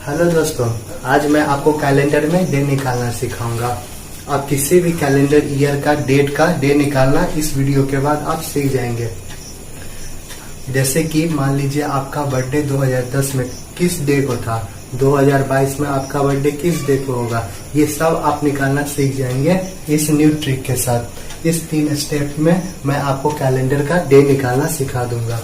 Hello दोस्तों, आज मैं आपको कैलेंडर में डे निकालना सिखाऊंगा। आप किसी भी कैलेंडर ईयर का डेट का डे निकालना इस वीडियो के बाद आप सीख जाएंगे। जैसे कि मान लीजिए आपका बर्थडे 2010 में किस डे को था, 2022 में आपका बर्थडे किस डे को होगा, ये सब आप निकालना सीख जाएंगे इस न्यू ट्रिक के साथ। इस 3 स्टेप में मैं आपको कैलेंडर का डे निकालना सिखा दूंगा।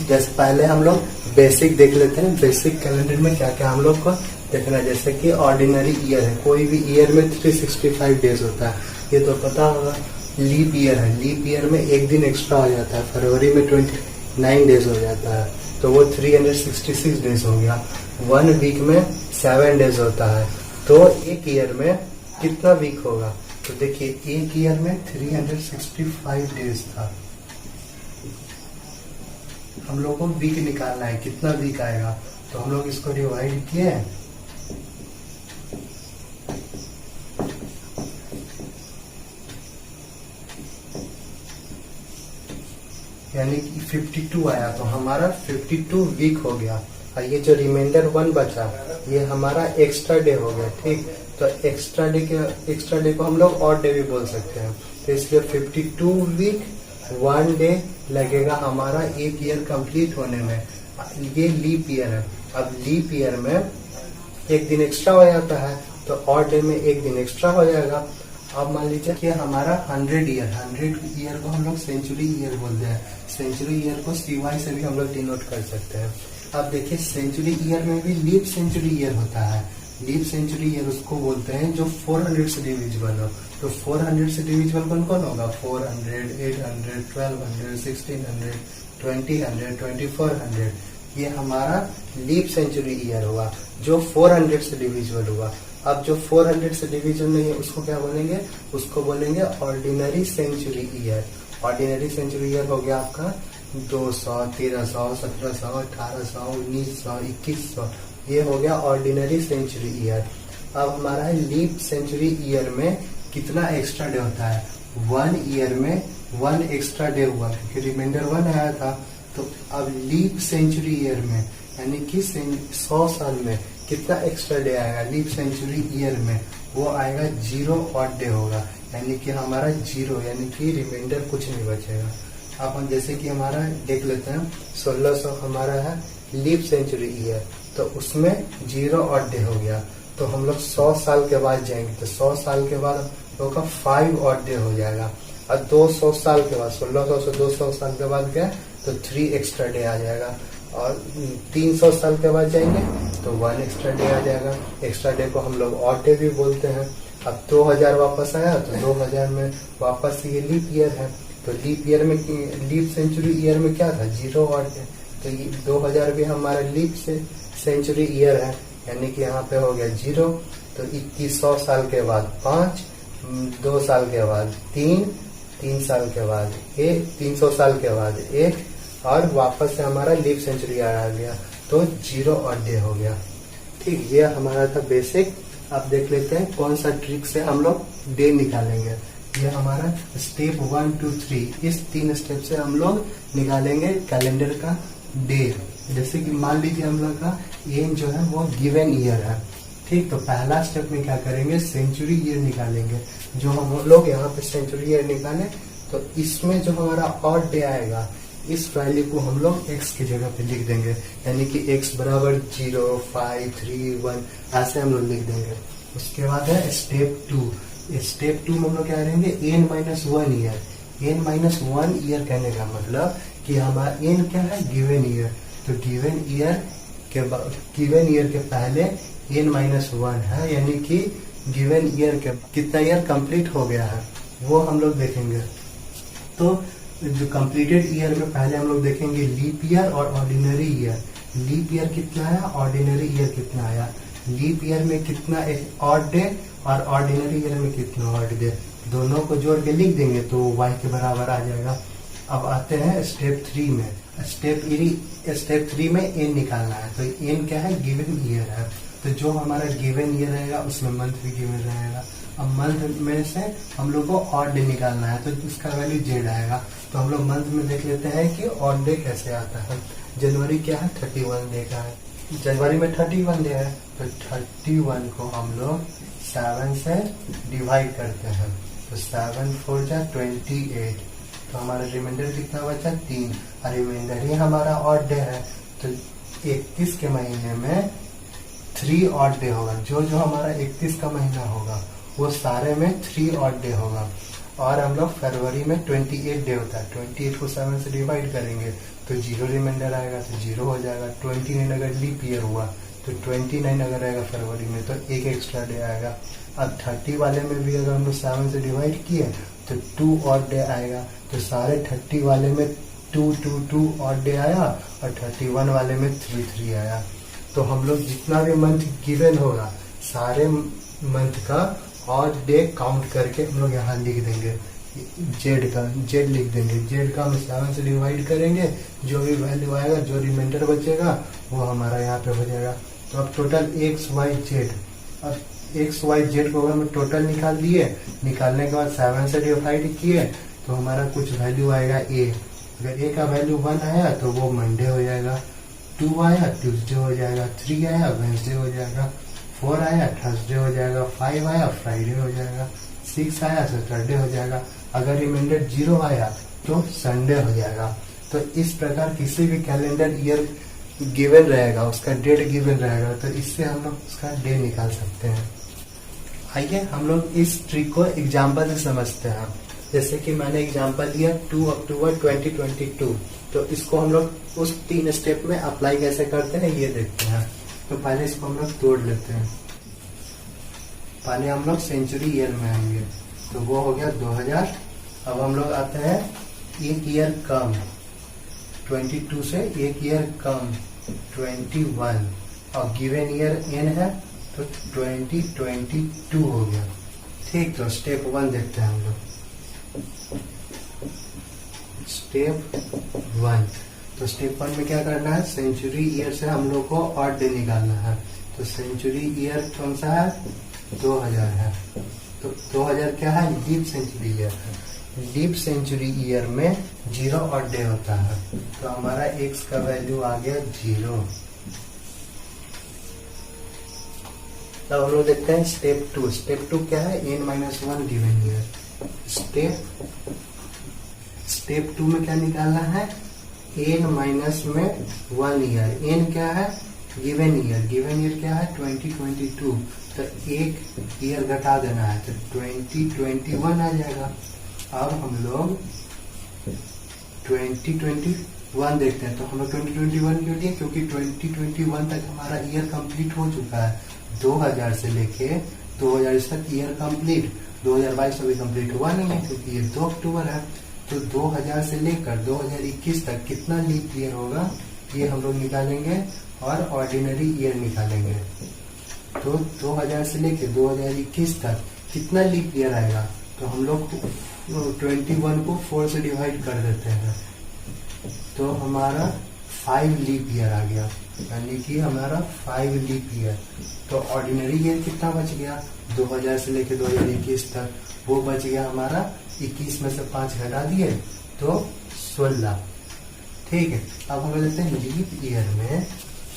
जैसे पहले हम लोग बेसिक देख लेते हैं। बेसिक कैलेंडर में क्या क्या हम लोग को देखना है। जैसे कि ऑर्डिनरी ईयर है, कोई भी ईयर में 365 डेज होता है, ये तो पता होगा। लीप ईयर है, लीप ईयर में एक दिन एक्स्ट्रा हो जाता है, फरवरी में 29 डेज हो जाता है, तो वो 366 डेज हो गया। 1 वीक में 7 डेज होता है, तो एक ईयर में कितना वीक होगा। तो देखिए एक ईयर में 365 डेज था। हम लोग को वीक निकालना है, कितना वीक आएगा, तो हम लोग इसको डिवाइड किए, यानी कि 52 आया, तो हमारा 52 वीक हो गया। और ये जो रिमाइंडर 1 बचा, ये हमारा एक्स्ट्रा डे हो गया। ठीक, तो एक्स्ट्रा डे को हम लोग ऑड डे भी बोल सकते हैं। तो इसलिए 52 वीक 1 डे लगेगा हमारा एक ईयर कंप्लीट होने में। ये लीप ईयर है। अब लीप ईयर में एक दिन एक्स्ट्रा हो जाता है, तो ऑड डे में एक दिन एक्स्ट्रा हो जाएगा। अब मान लीजिए कि हमारा 100 ईयर को हम लोग सेंचुरी ईयर बोलते हैं। सेंचुरी ईयर को CY से भी हम लोग डिनोट कर सकते हैं। अब देखिए सेंचुरी ईयर में भी लीप सेंचुरी ईयर होता है। लीप सेंचुरी ईयर उसको बोलते हैं जो 400 से डिविजिबल हो। तो 400 से डिविजिबल कौन कौन होगा, 400, 800, 1200, 1600, 2000, 2400। ये हमारा लीप सेंचुरी ईयर हुआ जो 400 से डिविजिबल हुआ। अब जो 400 से डिविजन नहीं है उसको क्या बोलेंगे, उसको बोलेंगे ordinary century year. Ordinary century year हो गया आपका 200, 1300, 1700, 1800, 1900, 2100, ये हो गया ऑर्डिनरी सेंचुरी ईयर। अब हमारा है लीप सेंचुरी ईयर में कितना एक्स्ट्रा डे होता है। 1 ईयर में 1 एक्स्ट्रा डे हुआ क्योंकि रिमाइंडर 1 आया था। तो अब लीप सेंचुरी ईयर में यानी कि 100 साल में कितना एक्स्ट्रा डे आएगा लीप सेंचुरी ईयर में, वो आएगा 0 ऑड डे होगा, यानी कि हमारा 0, यानी कि रिमाइंडर कुछ नहीं बचेगा। अब हम जैसे कि हमारा देख लेते हैं 1600 हमारा है लीप सेंचुरी ईयर, तो उसमें 0 ऑड डे हो गया। तो हम लोग 100 साल के बाद जाएंगे, तो 100 साल के बाद हम लोग का 5 ऑड डे हो जाएगा। और 200 साल के बाद 1600 से 200 साल के बाद गए तो 3 एक्स्ट्रा डे आ जाएगा। और 300 साल के बाद जाएंगे तो 1 एक्स्ट्रा डे आ जाएगा। एक्स्ट्रा डे को हम लोग ऑड डे भी बोलते हैं। अब 2000 वापस आया तो 2000 में वापस ये लीप ईयर है। तो लीप ईयर में, लीप सेंचुरी ईयर में क्या था, 0 ऑड डे। तो ये 2000 भी हमारा लीप से सेंचुरी ईयर है, यानी कि यहाँ पे हो गया 0। तो 2100 साल के बाद 5, 2 साल के बाद 3, 3 साल के बाद 1, 300 साल के बाद 1, और वापस से हमारा लीप सेंचुरी आ गया, तो 0 ऑड डे हो गया। ठीक, ये हमारा था बेसिक। अब देख लेते हैं कौन सा ट्रिक से हम लोग डे निकालेंगे। ये हमारा स्टेप 1, 2, 3, इस 3 स्टेप से हम लोग निकालेंगे कैलेंडर का डे। जैसे कि मान लीजिए हम लोग का एम जो है वो गिवन ईयर है। ठीक, तो पहला स्टेप में क्या करेंगे, सेंचुरी ईयर निकालेंगे। जो हम लोग यहाँ पे सेंचुरी ईयर निकाले, तो इसमें जो हमारा ऑड डे आएगा, इस वैल्यू को हम लोग x की जगह पे लिख देंगे, यानी कि x बराबर 0, 5, 3, 1 ऐसे हम लोग लिख देंगे। उसके बाद है स्टेप 2। स्टेप 2 में हम लोग क्या करेंगे, n-1 ईयर। n-1 ईयर कहने का मतलब कि हमारा n क्या है, गिवन ईयर। तो गिवन ईयर के पहले n-1 है, यानी कि गिवन ईयर के कितना ईयर कंप्लीट हो गया है वो हम लोग देखेंगे। तो जो कंप्लीटेड ईयर में पहले हम लोग देखेंगे लीप ईयर और ऑर्डिनरी ईयर। लीप ईयर कितना आया, ऑर्डिनरी ईयर कितना आया। लीप ईयर में कितना ऑड डे और ऑर्डिनरी ईयर में कितना ऑड डे, दोनों को जोड़ के लिख देंगे तो y के बराबर आ जाएगा। अब आते हैं स्टेप 3 में। स्टेप 3 में n निकालना है। तो n क्या है, गिवन ईयर है। तो जो हमारा गिवन ईयर रहेगा उसमें मंथ भी गिवन रहेगा। अब मंथ में से हम लोग को ऑड डे निकालना है, तो उसका वैल्यू z आएगा। तो हम लोग मंथ में देख लेते हैं कि ऑड डे कैसे आता है। जनवरी क्या है, 31 डे का है। जनवरी में 31 डे है, तो 31 को हम लोग 7 से डिवाइड करते हैं, तो 7 4 जा 28, तो हमारा रिमाइंडर कितना बचा 3, और रिमाइंडर ही हमारा ऑड डे है, तो 31 के महीने में 3 ऑड डे होगा। जो जो हमारा 31 का महीना होगा वो सारे में 3 ऑड डे होगा। और हम लोग फरवरी में 28 डे होता है, 28 को 7 से डिवाइड करेंगे तो 0 रिमाइंडर आएगा, तो 0 हो जाएगा। 29 अगर लीप ईयर हुआ तो 29 अगर आएगा फरवरी में तो एक एक्स्ट्रा डे आएगा। अब 30 वाले में भी अगर हम लोग 7 से डिवाइड किए तो 2 ऑड डे आएगा, तो सारे 30 वाले में 2 ऑड डे आया, और 31 वाले में 3 आया। तो हम लोग जितना भी मंथ गिवन होगा सारे मंथ का ऑड डे काउंट करके हम लोग यहाँ लिख देंगे। जेड लिख देंगे, जेड का हम 7 से डिवाइड करेंगे, जो भी वैल्यू आएगा, जो रिमाइंडर बचेगा वो हमारा यहाँ पे हो जाएगा। तो अब टोटल एक्स वाई जेड, अब एक्स वाई जेड को हम टोटल निकाल दिए, निकालने के बाद 7 से डिवाइड किए तो हमारा कुछ वैल्यू आएगा ए। अगर ए का वैल्यू 1 आया तो वो मंडे हो जाएगा, 2 आया ट्यूसडे हो जाएगा, 3 आया वेंसडे हो जाएगा, 4 आया थर्सडे हो जाएगा, 5 आया फ्राइडे हो जाएगा, 6 आया सैटरडे हो जाएगा। अगर रिमाइंडर 0 आया तो संडे हो जाएगा। तो इस प्रकार किसी भी कैलेंडर ईयर गिवन रहेगा, उसका डेट गिवन रहेगा, तो इससे हम लोग उसका डे निकाल सकते हैं। आइए हम लोग इस ट्रिक को एग्जाम्पल से समझते हैं। जैसे कि मैंने एग्जाम्पल दिया 2 अक्टूबर 2022, तो इसको हम लोग उस 3 स्टेप में अप्लाई कैसे करते हैं ये देखते हैं। तो पहले इसको हम लोग तोड़ लेते हैं। पहले हम लोग सेंचुरी ईयर में आएंगे, तो वो हो गया 2000। अब हम लोग आते हैं एक ईयर कम, 22 से एक ईयर कम 21, और गिवन ईयर एन है तो 2022 हो गया। ठीक, तो स्टेप 1 देखते हैं हम लोग। स्टेप 1, तो स्टेप 1 में क्या करना है, सेंचुरी ईयर से हम लोग को ऑड डे निकालना है। तो सेंचुरी ईयर कौन सा है, 2000 है, तो 2000 क्या है, लीप सेंचुरी ईयर है। लीप सेंचुरी ईयर में 0 ऑड डे होता है, तो हमारा एक्स का वैल्यू आ गया 0। अब हम लोग देखते हैं स्टेप 2। स्टेप 2 क्या है, n-1 गिवन ईयर। स्टेप 2 में क्या निकालना है, n-1 ईयर। n क्या है, गिवन ईयर। गिवन ईयर क्या है, 2022, तो एक ईयर घटा देना है, तो 2021 आ जाएगा। अब हम लोग 2021 देखते हैं, तो हम लोग 2021 क्यों लिए, क्योंकि 2021 तक हमारा ईयर कंप्लीट हो चुका है। 2000 से लेके 2000 तक ईयर कंप्लीट, 2022 अभी कंप्लीट हुआ नहीं है क्योंकि ये 2 अक्टूबर है। तो 2000 से लेकर 2021 तक कितना लीप ईयर होगा ये हम लोग निकालेंगे, और ऑर्डिनरी ईयर निकालेंगे। तो 2000 से लेकर 2021 तक कितना लीप ईयर आएगा, तो हम लोग 21 को 4 से डिवाइड कर देते हैं, तो हमारा 5 लीप ईयर आ गया, यानी कि हमारा 5 लीप ईयर। तो ऑर्डिनरी ईयर कितना बच गया, 2000 से लेकर 2021 तक, वो बच गया हमारा 21 में से 5 घटा दिए तो 16। ठीक है, अब हम लेते हैं लीप ईयर में।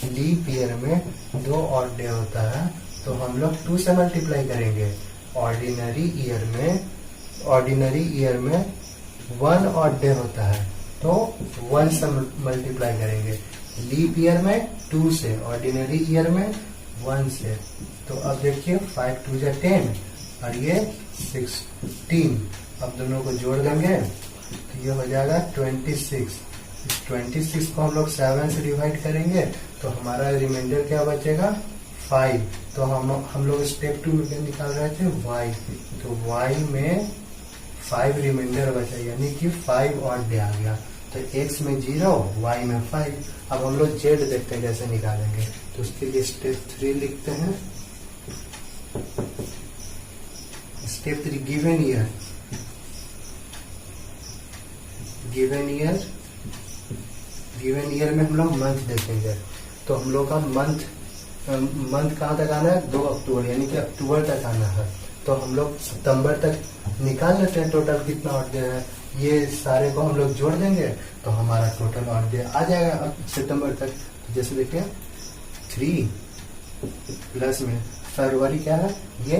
लीप ईयर में 2 ऑड डे होता है, तो हम लोग 2 से मल्टीप्लाई करेंगे। ऑर्डिनरी ईयर में 1 ऑड डे होता है, तो 1 से मल्टीप्लाई करेंगे। लीप ईयर में 2 से, ऑर्डिनरी ईयर में 1 से। तो अब देखिए 5 2 जा 10 और ये 16। अब दोनों को जोड़ देंगे तो ये हो जाएगा 26। 26 को हम लोग 7 से डिवाइड करेंगे तो हमारा रिमाइंडर क्या बचेगा, 5। तो हम लोग स्टेप 2 में निकाल रहे थे y, तो y में 5 रिमाइंडर बचा, यानी कि 5 ऑड डे आ गया। तो x में 0, y में 5। अब हम लोग z देखते हैं कैसे निकालेंगे, तो उसके लिए स्टेप 3 लिखते हैं। Step 3 given year. Given year में हम लोग मंथ देखेंगे, तो हम लोग का मंथ कहाँ तक आना है, 2 अक्टूबर, यानी कि अक्टूबर तक आना है। तो हम लोग सितंबर तक निकाल लेते हैं टोटल कितना ऑड डे है, ये सारे को हम लोग जोड़ देंगे तो हमारा टोटल ऑड डे आ जाएगा अब सितंबर तक। तो जैसे देखिए 3 प्लस में फरवरी क्या है, ये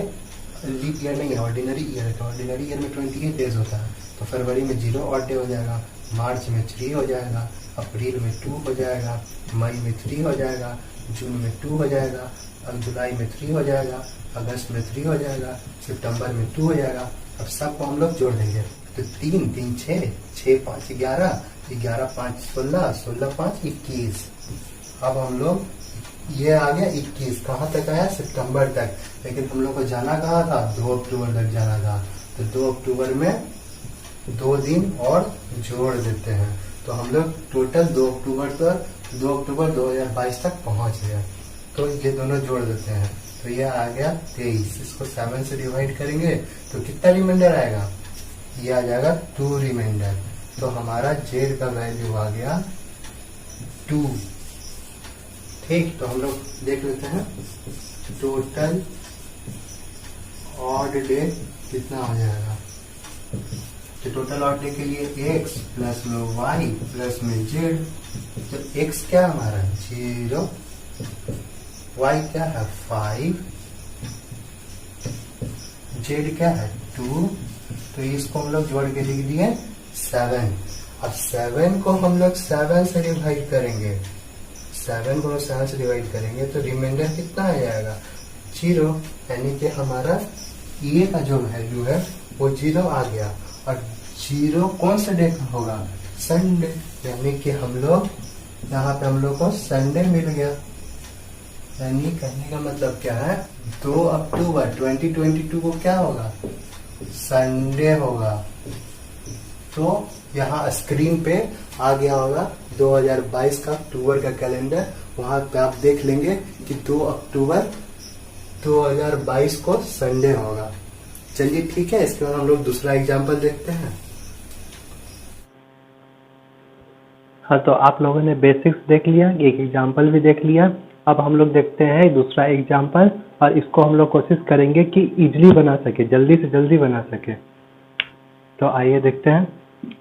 लीप ईयर नहीं है, ऑर्डिनरी ईयर है, तो ऑर्डिनरी ईयर में 28 डेज होता है, तो फरवरी में 0 ऑड डे हो जाएगा, मार्च में 3 हो जाएगा, अप्रैल में 2 हो जाएगा, मई में 3 हो जाएगा, जून में 2 हो जाएगा, अब जुलाई में 3 हो जाएगा, अगस्त में 3 हो जाएगा, सितंबर में 2 हो जाएगा। अब सबको हम लोग जोड़ देंगे, तो 3 3 6, 6 5 11, 11 5 16, 16 5 21। अब हम लोग ये आ गया 21, कहाँ तक आया, सितंबर तक, लेकिन हम लोग को जाना कहाँ था, 2 अक्टूबर तक जाना था, तो 2 अक्टूबर में 2 दिन और जोड़ देते हैं, तो हम लोग टोटल 2 अक्टूबर 2022 तक पहुंच गए। तो ये दोनों जोड़ देते हैं, तो ये आ गया 23, इसको 7 से डिवाइड करेंगे तो कितना रिमाइंडर आएगा, ये आ जाएगा 2 रिमाइंडर। तो हमारा जेड का वैल्यू आ गया 2। ठीक, तो हम लोग देख लेते हैं टोटल ऑड डे कितना हो जाएगा। तो टोटल ऑड डे के लिए x प्लस में y प्लस में z, तो x क्या है हमारा 0, y क्या है 5, z क्या है 2, तो इसको हम लोग जोड़ के लिख दिए 7। अब 7 को हम लोग 7 से डिवाइड करेंगे, 7 को 7 से डिवाइड करेंगे तो रिमाइंडर कितना आ जाएगा 0, यानी कि हमारा ये का जो वैल्यू है वो 0 आ गया। और 0 कौन सा डे का होगा, संडे, यानी कि हम लोग यहाँ पे हम लोग को संडे मिल गया। यानी कहने का मतलब क्या है, 2 अक्टूबर 2022 को क्या होगा, संडे होगा। तो यहाँ स्क्रीन पे आ गया होगा 2022 का अक्टूबर का कैलेंडर, वहां पे आप देख लेंगे कि 2 अक्टूबर 2022 को संडे होगा। चलिए ठीक है, इसके बाद हम लोग दूसरा एग्जाम्पल देखते हैं। हाँ, तो आप लोगों ने बेसिक्स देख लिया, एक एग्जाम्पल भी देख लिया। अब हम लोग देखते हैं दूसरा एग्जाम्पल, और इसको हम लोग कोशिश करेंगे कि इजीली बना सके, जल्दी से जल्दी बना सके। तो आइए देखते हैं।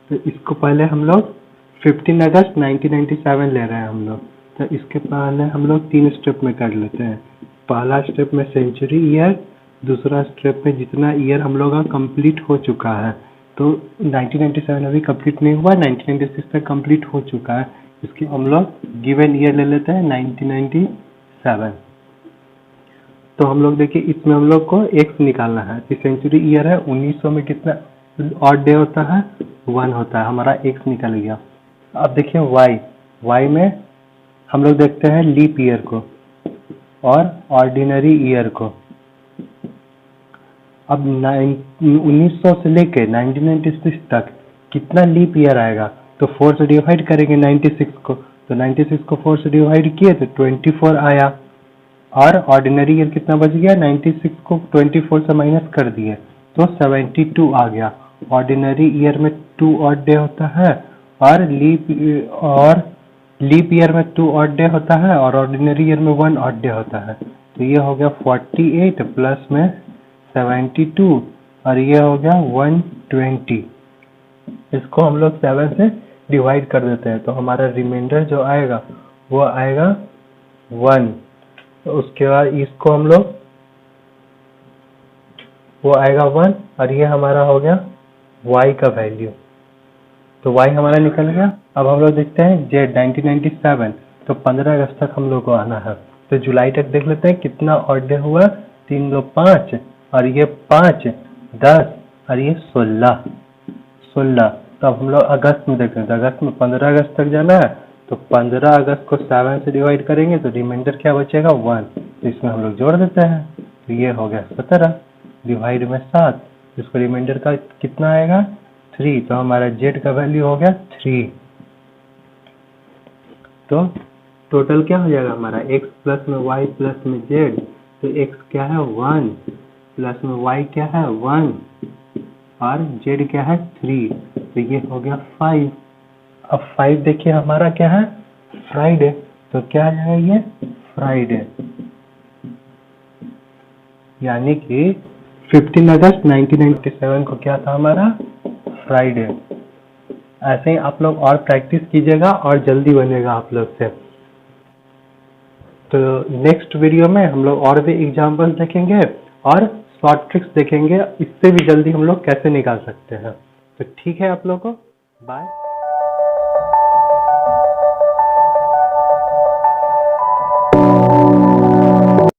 तो इसको पहले हम लोग 15 अगस्त 1997 ले रहे हैं हम लोग। तो इसके पहले हम लोग 3 स्टेप में कर लेते हैं। पहला स्टेप में सेंचुरी ईयर, दूसरा स्टेप में जितना ईयर हम लोग का कंप्लीट हो चुका है। तो 1997 अभी कंप्लीट नहीं हुआ, 1996 तक कंप्लीट हो चुका है। इसकी हम लोग गिवन ईयर ले लेते हैं 1997। तो हम लोग देखिए इसमें हम लोग को एक्स निकालना है। सेंचुरी ईयर है, 1900 में कितना ऑड डे होता है, 1 होता है, हमारा एक्स निकल गया। अब देखिए वाई में हम लोग देखते हैं लीप ईयर को और ऑर्डिनरी ईयर को। अब 1900 से लेके 1996 तक कितना लीप ईयर आएगा, तो 4 से डिवाइड करेंगे 96 को, तो 96 को 4 से डिवाइड किए तो 24 आया। और ऑर्डिनरी ईयर कितना बच गया, 96 को 24 से माइनस कर दिए तो 72 आ गया। ऑर्डिनरी ईयर में 2 ऑड डे होता है और लीप ईयर में 2 ऑड डे होता है और ऑर्डिनरी ईयर में 1 ऑड डे होता है। तो ये हो गया 48 प्लस में 72 और ये हो गया 120। इसको हम लोग 7 से डिवाइड कर देते हैं, तो हमारा रिमाइंडर जो आएगा वो आएगा 1। तो उसके बाद इसको हम लोग वो आएगा 1 और ये हमारा हो गया y का वैल्यू। तो y हमारा निकल गया। अब हम लोग देखते हैं z 1997, तो 15 अगस्त तक हम लोग को आना है। तो जुलाई तक देख लेते हैं कितना ऑड डे हुआ, 3 2 5 और ये 5 10 और ये 16। तो अब हम लोग अगस्त में देखते हैं, तो अगस्त में 15 अगस्त तक जाना है। तो 15 अगस्त को 7 से डिवाइड करेंगे तो रिमाइंडर क्या बचेगा 1, तो इसमें हम लोग जोड़ देते हैं। तो ये हो गया 17 डिवाइड में 7, इसको रिमाइंडर का कितना आएगा 3, तो हमारा z का वैल्यू हो गया 3। तो टोटल क्या हो जाएगा हमारा x प्लस में y प्लस में z, तो x क्या है 1 प्लस में y क्या है 1 और z क्या है 3, तो ये हो गया 5। अब 5 देखिए हमारा क्या है फ्राइडे, तो क्या है ये फ्राइडे, यानी कि 15 अगस्त 1997 को क्या था हमारा फ्राइडे। ऐसे ही आप लोग और प्रैक्टिस कीजिएगा और जल्दी बनेगा आप लोग से। तो नेक्स्ट वीडियो में हम लोग और भी एग्जाम्पल्स देखेंगे और शॉर्ट ट्रिक्स देखेंगे, इससे भी जल्दी हम लोग कैसे निकाल सकते हैं। तो ठीक है आप लोगों को, बाय।